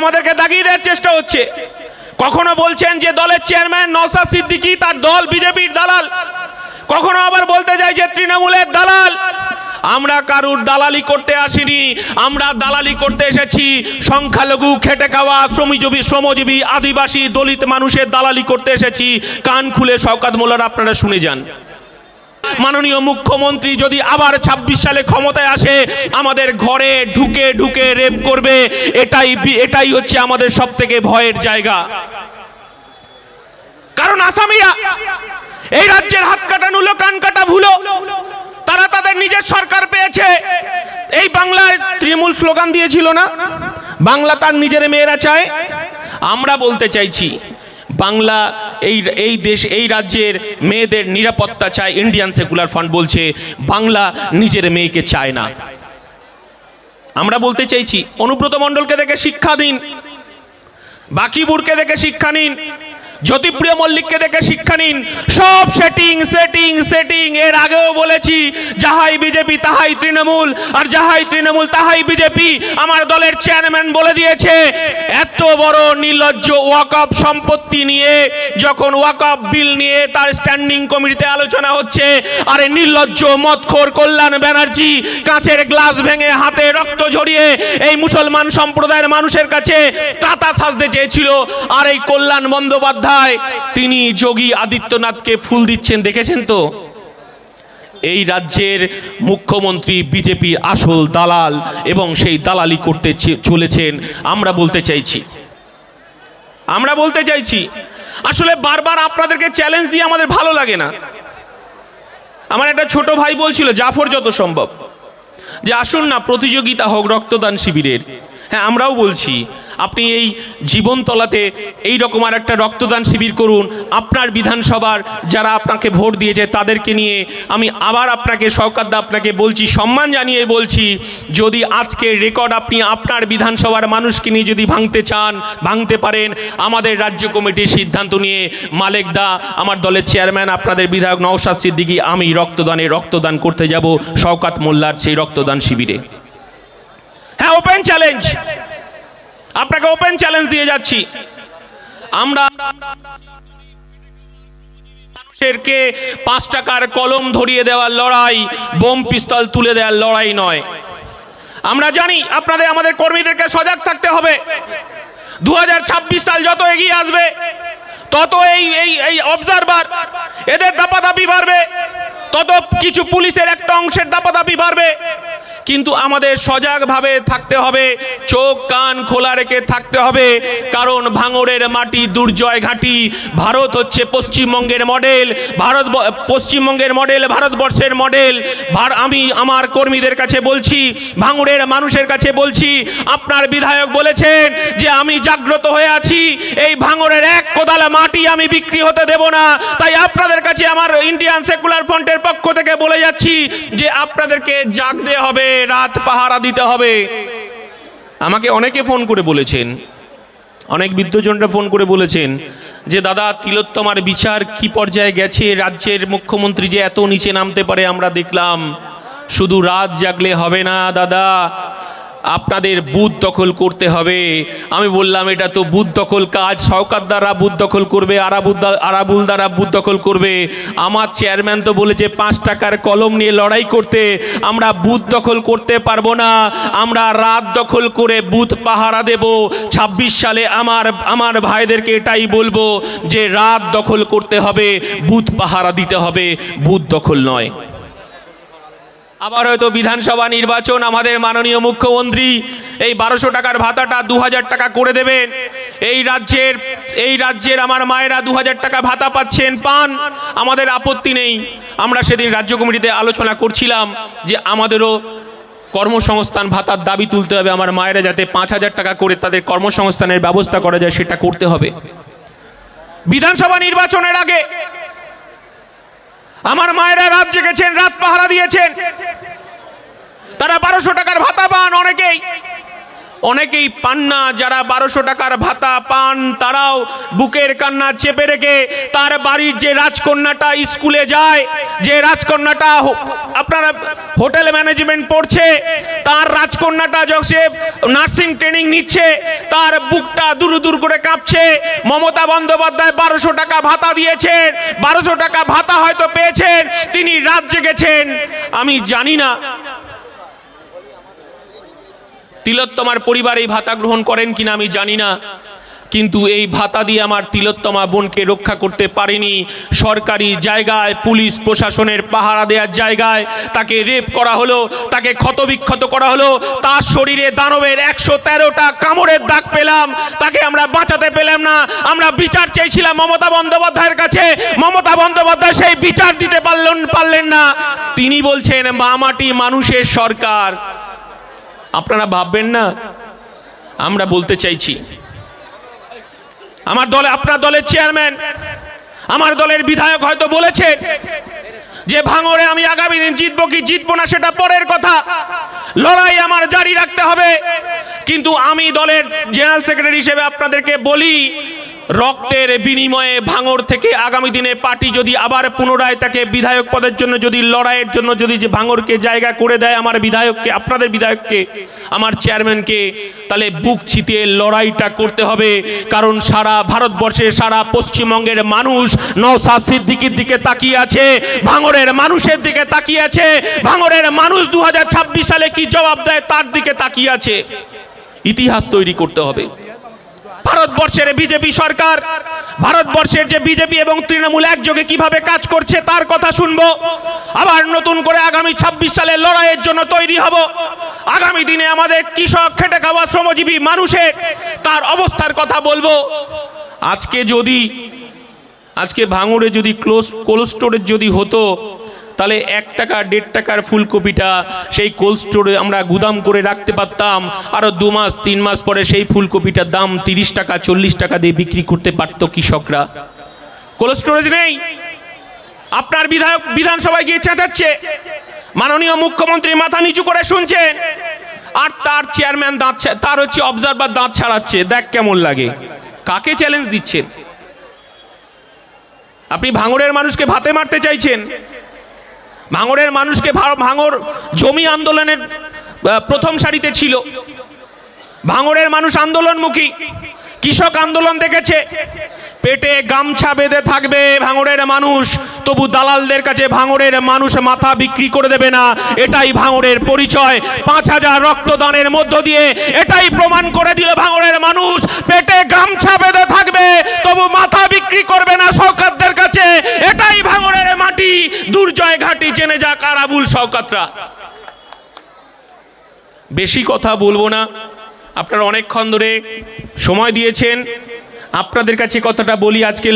আমাদেরকে দাগিয়ে দেওয়ার চেষ্টা হচ্ছে। কখনো বলছেন যে দলের চেয়ারম্যান নওশাদ সিদ্দিকী তার দল বিজেপির দালাল, কখনো আবার বলতে চাই যে তৃণমূলের দালাল। আমরা কারুর দালালি করতে আসিনি, আমরা দালালি করতে এসেছি সংখ্যালঘু খেটে খাওয়া শ্রমজীবী আদিবাসী দলিত মানুষের দালালি করতে এসেছি। কান খুলে শওকত মোল্লার আপনারা শুনে যান। মাননীয় মুখ্যমন্ত্রী যদি আবার ২৬ সালে ক্ষমতায় আসে আমাদের ঘরে ঢুকে ঢুকে রেপ করবে, এটাই হচ্ছে আমাদের সবথেকে ভয়ের জায়গা। কারণ আসামিরা এই রাজ্যের হাত কাটা নুলো কান কাটা ভুলো, তারা তাদের নিজের সরকার পেয়েছে। এই বাংলার তৃণমূল স্লোগান দিয়েছিল না, বাংলা তার নিজের মেয়েরা চায়। আমরা বলতে চাইছি বাংলা এই দেশ এই রাজ্যের মেয়েদের নিরাপত্তা চায়। ইন্ডিয়ান সেকুলার ফ্রন্ট বলছে বাংলা নিজের মেয়েকে চায় না। আমরা বলতে চাইছি অনুব্রত মণ্ডলকে দেখে শিক্ষা দিন, বাকিবুরকে দেখে শিক্ষা নিন, জ্যোতিপ্রিয় মল্লিককে দেখে শিক্ষা নিন। সব সেটিং সেটিং সেটিং। এর আগেও বলেছি যাহাই বিজেপি তাহাই তৃণমূল, আর যাহাই তৃণমূল তাহাই বিজেপি। আমার দলের চেয়ারম্যান বলে দিয়েছে এত বড় নির্লজ্জ ওয়াকফ সম্পত্তি নিয়ে যখন ওয়াকফ বিল নিয়ে তার স্ট্যান্ডিং কমিটিতে আলোচনা হচ্ছে, আরে নির্লজ্জ মদখোর কল্যাণ ব্যানার্জি কাঁচের গ্লাস ভেঙে হাতে রক্ত ঝরিয়ে এই মুসলমান সম্প্রদায়ের মানুষের কাছে তাতা সাজতে চেয়েছিল। আর এই কল্যাণ বন্দ্যোপাধ্যায় তিনি যোগী আদিত্যনাথকে ফুল দিচ্ছেন, দেখেছেন তো? এই রাজ্যের মুখ্যমন্ত্রী বিজেপির আসল দালাল এবং সেই দালালি করতে চলেছেন। আমরা বলতে চাইছি আসলে বারবার আপনাদেরকে চ্যালেঞ্জ দিয়ে আমাদের ভালো লাগে না। আমার একটা ছোট ভাই বলছিল জাফর যত সম্ভব যে আসুন না প্রতিযোগিতা হোক রক্তদান শিবিরের। হ্যাঁ, আমরাও বলছি আপনি এই জীবনতলাতে এই রকম আর একটা রক্তদান শিবির করুন। আপনার বিধানসভার যারা আপনাকে ভোট দিয়েছে তাদেরকে নিয়ে আমি আবার আপনাকে শওকত আপনাকে বলছি, সম্মান জানিয়ে বলছি, যদি আজকের রেকর্ড আপনি আপনার বিধানসভার মানুষকে নিয়ে যদি ভাঙতে চান ভাঙতে পারেন। আমাদের রাজ্য কমিটির সিদ্ধান্ত নিয়ে মালেক দা আমার দলের চেয়ারম্যান আপনাদের বিধায়ক নওশাদ সিদ্দিকী আমি রক্তদান করতে যাব শওকত মোল্লার সেই রক্তদান শিবিরে। হ্যাঁ, ওপেন চ্যালেঞ্জ, আপনাকে ওপেন চ্যালেঞ্জ দিয়ে যাচ্ছি। আমরা মানুষেরকে ৫ টাকার কলম ধরিয়ে দেওয়ার লড়াই, বোম পিস্তল তুলে দেওয়ার লড়াই নয়। আমরা জানি আপনাদের আমাদের কর্মীদেরকে সজাগ থাকতে হবে। ২০২৬ সাল যত এগিয়ে আসবে তত এই অবজারভার এদের দাপাদাপি বাড়বে, তত কিছু পুলিশের একটা অংশের দাপাদাপি বাড়বে। কিন্তু আমাদের সজাগভাবে থাকতে হবে, চোখ কান খোলা রেখে থাকতে হবে। কারণ ভাঙড়ের মাটি দুর্জয় ঘাঁটি। ভারত হচ্ছে পশ্চিমবঙ্গের মডেল, পশ্চিমবঙ্গের মডেল ভারতবর্ষের মডেল। আমি আমার কর্মীদের কাছে বলছি, ভাঙড়ের মানুষের কাছে বলছি, আপনার বিধায়ক বলেছেন যে আমি জাগ্রত হয়ে আছি, এই ভাঙড়ের এক কোদাল মাটি আমি বিক্রি হতে দেব না। তাই আপনাদের কাছে আমার ইন্ডিয়ান সেকুলার ফ্রন্টের পক্ষ থেকে বলে যাচ্ছি যে আপনাদেরকে জাগতে হবে, রাত পাহারা দিতে হবে। আমাকে অনেকে ফোন করে বলেছেন, অনেক বৃদ্ধজনরা ফোন করে বলেছেন যে দাদা তিলোত্তমার বিচার কি পর্যায়ে গেছে, রাজ্যের মুখ্যমন্ত্রী যে এত নিচে নামতে পারে আমরা দেখলাম। শুধু রাত জাগলে হবে না দাদা, আপনাদের বুথ দখল করতে হবে। আমি বললাম এটা তো বুথ দখল কাজ, শওকত দ্বারা বুথ দখল করবে, আরাবুল দ্বারা বুথ দখল করবে। আমার চেয়ারম্যান তো বলেছে ৫ টাকার কলম নিয়ে লড়াই করতে। আমরা বুথ দখল করতে পারবো না, আমরা রাত দখল করে বুথ পাহারা দেব। ২৬ সালে আমার ভাইদেরকে এটাই বলবো যে রাত দখল করতে হবে, বুথ পাহারা দিতে হবে, বুথ দখল নয়। আবার হয়তো বিধানসভা নির্বাচন, আমাদের মাননীয় মুখ্যমন্ত্রী এই ১২০০ টাকার ভাতাটা ২০০০ টাকা করে দেবেন। এই রাজ্যের আমার মায়েরা ২০০০ টাকা ভাতা পান, আমাদের আপত্তি নেই। আমরা সেদিন রাজ্য কমিটিতে আলোচনা করছিলাম যে আমাদেরও কর্মসংস্থান ভাতার দাবি তুলতে হবে। আমার মায়েরা যাতে ৫০০০ টাকা করে তাদের কর্মসংস্থানের ব্যবস্থা করা যায় সেটা করতে হবে। বিধানসভা নির্বাচনের আগে আমার মায়েরা রাত জেগেছেন, রাত পাহারা দিয়েছেন, তারা ১২০০ টাকার ভাতা পান অনেকেই। অনেকেই পান না, যারা 1200 টাকার ভাতা পান তারাও বুকের কান্না চেপে রেখে তার বাড়ির যে রাজকন্যাটা স্কুলে যায়, যে রাজকন্যাটা আপনারা হোটেল ম্যানেজমেন্ট পড়ছে, তার রাজকন্যাটা যখন সে নার্সিং ট্রেনিং নিচ্ছে, তার বুকটা দূর দূর করে কাঁপছে। মমতা বন্দ্যোপাধ্যায় 1200 টাকা ভাতা দিয়েছেন, 1200 টাকা ভাতা হয়তো পেয়েছেন, তিনি রাত জেগেছেন। আমি জানি না তিলোত্তমার পরিবার এই ভাতা গ্রহণ করেন কিনা আমি জানি না, কিন্তু এই ভাতা দিয়ে আমার তিলোত্তমা বোনকে রক্ষা করতে পারেনি। সরকারি জায়গায় পুলিশ প্রশাসনের পাহারা দেওয়ার জায়গায় তাকে রেপ করা হলো, তাকে ক্ষতবিক্ষত করা হলো, তার শরীরে দানবের 113টা কামড়ের দাগ পেলাম, তাকে আমরা বাঁচাতে পেলাম না। আমরা বিচার চেয়েছিলাম মমতা বন্দ্যোপাধ্যায়ের কাছে, মমতা বন্দ্যোপাধ্যায় সেই বিচার দিতে পারলেন না। তিনি বলছেন মা মাটি মানুষের সরকার। আপনারা ভাববেন না, আমরা বলতে চাইছি আমার দলে, আপনার দলের চেয়ারম্যান, আমার দলের বিধায়ক হয়তো বলেছেন যে ভাঙড়ে আমি আগামী দিন জিতবো কি জিতবো না সেটা পরের কথা, লড়াই আমার জারি রাখতে হবে। কিন্তু আমি দলের জেনারেল সেক্রেটারি হিসেবে আপনাদেরকে বলি, রক্তের বিনিময়ে ভাঙড় থেকে আগামী দিনে পার্টি যদি আবার পুনরায় তাকে বিধায়ক পদের জন্য যদি লড়াইয়ের জন্য যদি যে ভাঙড়কে জায়গা করে দেয়, আমার বিধায়ককে, আপনাদের বিধায়ককে, আমার চেয়ারম্যানকে, তাহলে বুক চিতিয়ে লড়াইটা করতে হবে। কারণ সারা ভারতবর্ষে, সারা পশ্চিমবঙ্গের মানুষ নওশাদ সিদ্দিকীর দিকে তাকিয়ে আছে, ভাঙড়ের মানুষের দিকে তাকিয়ে আছে। ভাঙড়ের মানুষ 2026 সালে কি জবাব দেয় তার দিকে তাকিয়ে আছে। ইতিহাস তৈরি করতে হবে। ভারতবর্ষের বিজেপি সরকার, ভারতবর্ষের যে বিজেপি এবং তৃণমূল একযোগে কিভাবে কাজ করছে তার কথা শুনবো। আবার নতুন করে আগামী 26 সালে লড়াইয়ের জন্য তৈরি হব। আগামী দিনে আমাদের কৃষক, খেটে খাওয়া শ্রমজীবী মানুষের তার অবস্থার কথা বলবো। আজকে ভাঙড়ে যদি কোল্ড স্টোরেজ যদি হতো, তাহলে 1 টাকা 1.5 টাকার ফুলকপিটা সেই কোল্ড স্টোরে আমরা গুদাম করে রাখতে পারতাম। আরো 2 মাস 3 মাস পরে সেই ফুলকপিটার দাম 30 টাকা 40 টাকা দিয়ে বিক্রি করতে পারতো কৃষকরা। কোল্ড স্টোরেজ নেই। আপনার বিধায়ক বিধানসভায় গিয়ে চেঁচাচ্ছে, মাননীয় মুখ্যমন্ত্রী মাথা নিচু করে শুনছেন, আর তার চেয়ারম্যান তার হচ্ছে অবজারভার দাঁত ছাড়াচ্ছে। দেখ কেমন লাগে। কাকে চ্যালেঞ্জ দিচ্ছেন আপনি? ভাঙড়ের মানুষকে ভাতে মারতে চাইছেন? ভাঙড়ের মানুষকে, ভাঙড় জমি আন্দোলনের প্রথম সারিতে ছিল। ভাঙড়ের মানুষ আন্দোলনমুখী, কৃষক আন্দোলন দেখেছে। পেটে গামছা বেঁধে থাকবে ভাঙড়ের মানুষ, তবু দালালদের কাছে ভাঙড়ের মানুষ মাথা বিক্রি করে দেবে না। এটাই ভাঙড়ের পরিচয়। 5000 রক্তদানের মধ্য দিয়ে এটাই প্রমাণ করে দিল ভাঙড়ের মানুষ পেটে গামছা বেঁধে থাকবে, তবু মাথা বিক্রি করবে না শওকতদের কাছে। এটাই ভাঙড়ের মাটি। দুর্জয় ঘাটি জেনে যাক আরাবুল শওকতরা। বেশি কথা বলবো না, আপনারা অনেকক্ষণ ধরে সময় দিয়েছেন। আপনাদের কাছে কথাটা বলি, আজকে